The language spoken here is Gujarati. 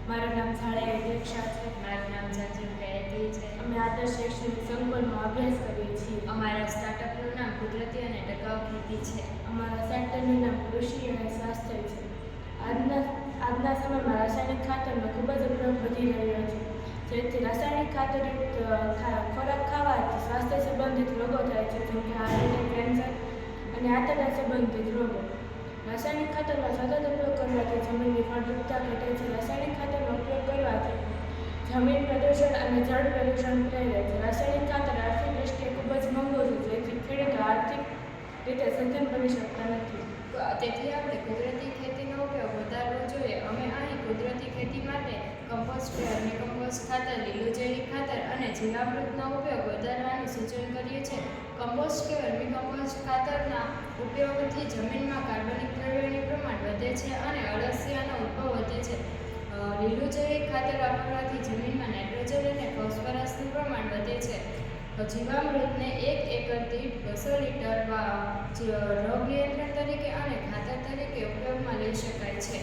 મારું નામ શાળાએ દીક્ષા છે. મારું નામ જાજુ ગાયત્રી છે. અમે આદર્શ શૈક્ષણિક સંકુલમાં અભ્યાસ કરીએ છીએ. અમારા સ્ટાર્ટઅપનું નામ કુદરતી અને ટકાઉ ખેતી છે. અમારા સેક્ટરનું નામ કૃષિ અને સ્વાસ્થ્ય છે. આજના સમયમાં રાસાયણિક ખાતરનો ખૂબ જ ઉપયોગ વધી રહ્યો છે, જેથી રાસાયણિક ખાતરયુક્ત ખોરાક ખાવાથી સ્વાસ્થ્ય સંબંધિત રોગો થાય છે, જેમ કે હાર્ટ, કેન્સર અને આંતરડા સંબંધિત રોગો. રાસાયણિક ખાતરનો સતત ઉપયોગ કરવાથી જમીનની ફળદ્રુપતા ઘટે છે. રાસાયણિક ખાતરનો ઉપયોગ કરવાથી જમીન પ્રદૂષણ અને જળ પ્રદૂષણ ફેલાય છે. રાસાયણિક ખાતર આર્થિક દ્રષ્ટિએ ખૂબ જ મોંઘું છે, જેથી ખેડૂતો આર્થિક રીતે સક્ષમ બની શકતા નથી. તેથી આપણે કુદરતી ખેતીનો ઉપયોગ વધારવો જોઈએ. અમે અહીં કુદરતી ખેતી માટે કમ્પોસ્ટ, વર્મી ખાતર, લીલું જૈવિક ખાતર અને જીવામૃતનો ઉપયોગ વધારવાનું સૂચન કરીએ છીએ. કમ્પોસ્ટ કે વર્મી ખાતરના ઉપયોગથી જમીનમાં કાર્બનિક દ્રવ્યોનું પ્રમાણ વધે છે અને અળસિયાનો ઉદ્ભવ વધે છે. લીલું જૈવિક ખાતર વાપરવાથી જમીનમાં નાઇટ્રોજન અને ફોસ્ફરસનું પ્રમાણ વધે છે. જીવામૃતને 1 એકર દીઠ 200 લીટર રોગ નિયંત્રણ તરીકે અને ખાતર તરીકે ઉપયોગમાં લઈ શકાય છે.